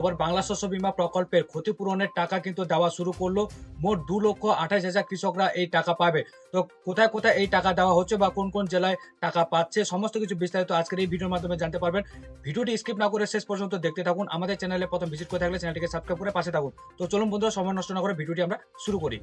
আবার বাংলা শস্য বীমা প্রকল্পের ক্ষতিপূরণের টাকা কিন্তু দেওয়া শুরু করলো। মোট 2,28,000 কৃষকরা এই টাকা পাবে। তো কোথায় কোথায় এই টাকা দেওয়া হচ্ছে বা কোন কোন জেলায় টাকা পাচ্ছে সমস্ত কিছু বিস্তারিত আজকের এই ভিডিওর মাধ্যমে জানতে পারবেন। ভিডিওটি স্কিপ না করে শেষ পর্যন্ত দেখতে থাকুন। আমাদের চ্যানেলে প্রথম ভিজিট করে থাকলে চ্যানেলটিকে সাবস্ক্রাইব করে পাশে থাকুন। তো চলুন বন্ধুরা, সময় নষ্ট না করে ভিডিওটি আমরা শুরু করি।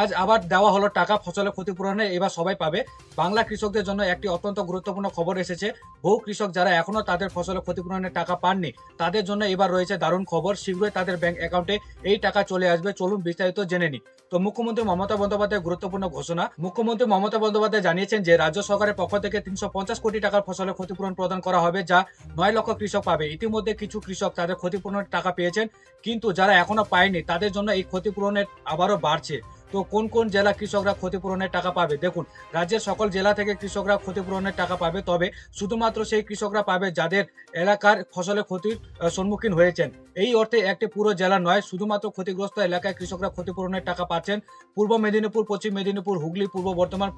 আজ আবার দেওয়া হলো টাকা ফসলের ক্ষতিপূরণে, এবার সবাই পাবে। বাংলা কৃষকদের জন্য একটি অত্যন্ত গুরুত্বপূর্ণ খবর এসেছে। বহু কৃষক যারা এখনো তাদের ফসলের ক্ষতিপূরণের টাকা পাননি, তাদের জন্য এবার রয়েছে দারুণ খবর। শীঘ্রই তাদের ব্যাংক অ্যাকাউন্টে এই টাকা চলে আসবে। চলুন বিস্তারিত জেনে নিই। তো মুখ্যমন্ত্রী মমতা বন্দ্যোপাধ্যায়ের গুরুত্বপূর্ণ ঘোষণা। মুখ্যমন্ত্রী মমতা বন্দ্যোপাধ্যায় জানিয়েছেন যে রাজ্য সরকারের পক্ষ থেকে 350 কোটি টাকার ফসলের ক্ষতিপূরণ প্রদান করা হবে, যা 9 লক্ষ কৃষক পাবে। ইতিমধ্যে কিছু কৃষক তাদের ক্ষতিপূরণের টাকা পেয়েছেন, কিন্তু যারা এখনো পায়নি তাদের জন্য এই ক্ষতিপূরণের আবারও বাড়ছে। তো কোন কোন জেলা কৃষকরা ক্ষতিপূরণের টাকা পাবে? দেখুন, রাজ্যের সকল জেলা থেকে কৃষকরা ক্ষতিপূরণের টাকা পাবে, তবে শুধুমাত্র সেই কৃষকরা পাবে যাদের এলাকার ফসলের ক্ষতির সম্মুখীন হয়েছেন। এই অর্থে একটি পুরো জেলা নয়, শুধুমাত্র ক্ষতিগ্রস্ত এলাকায় কৃষকরা ক্ষতিপূরণের টাকা পাচ্ছেন। পূর্ব মেদিনীপুর, পশ্চিম মেদিনীপুর, হুগলি, পূর্ব বর্ধমান,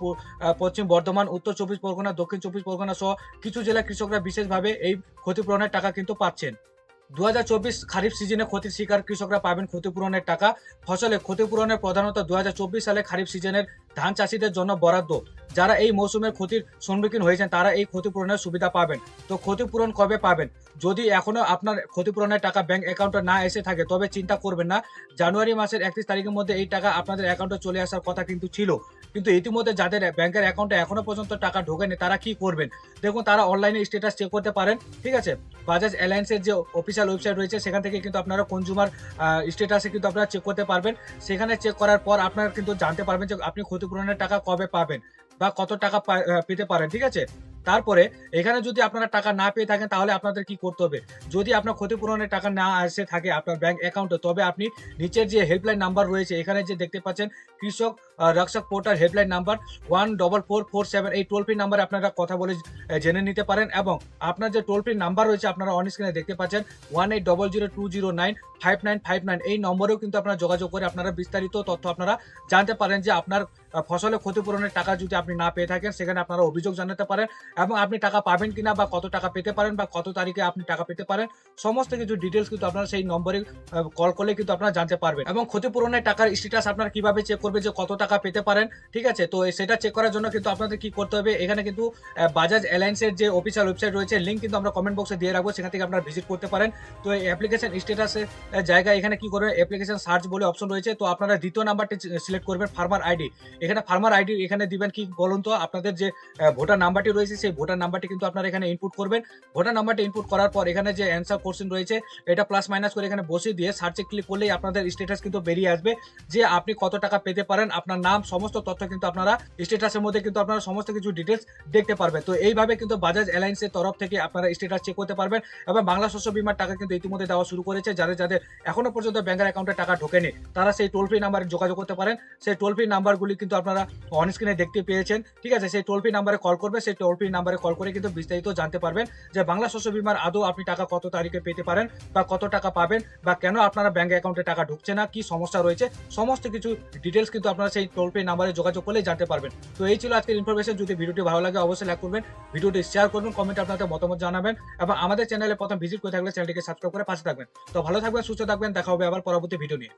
পশ্চিম বর্ধমান, উত্তর চব্বিশ পরগনা, দক্ষিণ চব্বিশ পরগনা সহ কিছু জেলা কৃষকরা বিশেষভাবে এই ক্ষতিপূরণের টাকা কিন্তু পাচ্ছেন। 2024 খারিফ সিজনে ক্ষতির শিকার কৃষকরা পাবেন ক্ষতিপূরণের টাকা। ফসলে ক্ষতিপূরণের প্রধানত 2024 সালে খারিফ সিজনের ধান চাষিদের জন্য বরাদ্দ। যারা এই মৌসুমের ক্ষতির সম্মুখীন হয়েছেন তারা এই ক্ষতিপূরণের সুবিধা পাবেন। তো ক্ষতিপূরণ কবে পাবেন? যদি এখনো আপনার ক্ষতিপূরণের টাকা ব্যাংক অ্যাকাউন্টে না এসে থাকে তবে চিন্তা করবেন না। জানুয়ারি মাসের 31 তারিখের মধ্যে এই টাকা আপনাদের অ্যাকাউন্টে চলে আসার কথা কিন্তু ছিল। কিন্তু ইতিমধ্যে যাদের ব্যাংকের অ্যাকাউন্টে এখনো পর্যন্ত টাকা ঢোকেনি তারা কি করবেন? দেখুন, তারা অনলাইনে স্ট্যাটাস চেক করতে পারেন। ঠিক আছে, বাজাজ অ্যালায়েন্সের যে অফিসিয়াল ওয়েবসাইট রয়েছে সেখান থেকে কিন্তু আপনারা কনজিউমার স্ট্যাটাসে কিন্তু আপনারা চেক করতে পারবেন। সেখানে চেক করার পর আপনারা কিন্তু জানতে পারবেন যে আপনি ক্ষতিপূরণের টাকা কবে পাবেন বা কত টাকা পেতে পারেন। ঠিক আছে, তারপরে এখানে যদি আপনারা টাকা না পেয়ে থাকেন তাহলে আপনাদের কি করতে হবে? যদি আপনার ক্ষতিপূরণের টাকা না এসে থাকে আপনার ব্যাংক অ্যাকাউন্টে, তবে আপনি নিচের যে হেল্পলাইন নাম্বার রয়েছে এখানে যে দেখতে পাচ্ছেন কৃষক রক্ষক পোর্টাল হেল্পলাইন নাম্বার 14447, এই টোল ফ্রি নাম্বারে আপনারা কথা বলে জেনে নিতে পারেন। এবং আপনার যে টোল ফ্রি নাম্বার রয়েছে আপনারা অন স্ক্রিনে দেখতে পাচ্ছেন 180020095959, এই নম্বরেও কিন্তু আপনারা যোগাযোগ করে আপনারা বিস্তারিত তথ্য আপনারা জানতে পারেন যে আপনার ফসলের ক্ষতিপূরণের টাকা যদি আপনি না পেয়ে থাকেন সেখানে আপনারা অভিযোগ জানাতে পারেন এবং আপনি টাকা পাবেন কিনা বা কত টাকা পেতে পারেন বা কত তারিখে আপনি টাকা পেতে পারেন সমস্ত কিছু ডিটেলস কিন্তু আপনারা সেই নম্বরে কল করলে কিন্তু আপনারা জানতে পারবেন। এবং ক্ষতিপূরণের টাকার স্ট্যাটাস আপনারা কিভাবে চেক করবে যে কত টাকা পেতে পারেন? ঠিক আছে, তো সেটা চেক করার জন্য কিন্তু আপনাদের কি করতে হবে, এখানে কিন্তু বাজাজ অ্যালায়েন্সের যে অফিসিয়াল ওয়েবসাইট রয়েছে লিঙ্ক কিন্তু আমরা কমেন্ট বক্সে দিয়ে রাখবো, সেখান থেকে আপনারা ভিজিট করতে পারেন। তো এই অ্যাপ্লিকেশন স্ট্যাটাসের জায়গায় এখানে কি করবেন, অ্যাপ্লিকেশন সার্চ বলে অপশন রয়েছে, তো আপনারা দ্বিতীয় নাম্বারটি সিলেক্ট করবেন ফার্মার আইডি। এখানে ফার্মার আইডি এখানে দিবেন কি বলুন তো, আপনাদের যে ভোটার নাম্বারটি রয়েছে সেই ভোটার নাম্বারটি কিন্তু আপনারা এখানে ইনপুট করবেন। ভোটার নাম্বারটি ইনপুট করার পর এখানে যে অ্যান্সার কোশ্চেন রয়েছে এটা প্লাস মাইনাস করে এখানে বসিয়ে দিয়ে সার্চে ক্লিক করলেই আপনাদের স্ট্যাটাস কিন্তু বেরিয়ে আসবে যে আপনি কত টাকা পেতে পারেন, আপনার নাম সমস্ত তথ্য কিন্তু আপনারা স্ট্যাটাসের মধ্যে কিন্তু আপনারা সমস্ত কিছু ডিটেলস দেখতে পারবেন। তো এইভাবে কিন্তু বাজাজ অ্যালায়েন্সের তরফ থেকে আপনারা স্ট্যাটাস চেক করতে পারবেন। এবং বাংলা শস্য বীমার টাকা কিন্তু ইতিমধ্যে দেওয়া শুরু করেছে। যাদের যাদের এখনো পর্যন্ত ব্যাংকের অ্যাকাউন্টে টাকা ঢোকেনি তারা সেই টোল ফ্রি নাম্বারে যোগাযোগ করতে পারেন। সেই টোল ফ্রি নাম্বারগুলি কিন্তু আপনারা অন স্ক্রিনে দেখতে পেয়েছেন। ঠিক আছে, সেই টোল ফ্রি নাম্বারে কল করবে, সেই টোল ফ্রি নাম্বারে কল করে কিন্তু বিস্তারিত জানতে পারবেন যে বাংলা শস্য বীমার আদৌ আপনি টাকা কত তারিখে পেতে পারেন বা কত টাকা পাবেন বা কেন আপনারা ব্যাংক অ্যাকাউন্টে টাকা ঢুকছে না, কি সমস্যা রয়েছে সমস্ত কিছু ডিটেলস কিন্তু আপনারা সেই টোল ফ্রি নাম্বারে যোগাযোগ করলে জানতে পারবেন। তো এই ছিল আজকের ইনফরমেশন। যদি ভিডিওটি ভালো লাগে অবশ্যই লাইক করবেন, ভিডিওটি শেয়ার করবেন, কমেন্টে আপনাদের মতামত জানাবেন এবং আমাদের চ্যানেলে প্রথম ভিজিট করে থাকলে চ্যানেলটিকে সাবস্ক্রাইব করে পাশে থাকবেন। তো ভালো থাকবেন, সুস্থ থাকবেন, দেখা হবে আবার পরবর্তী ভিডিও নিয়ে।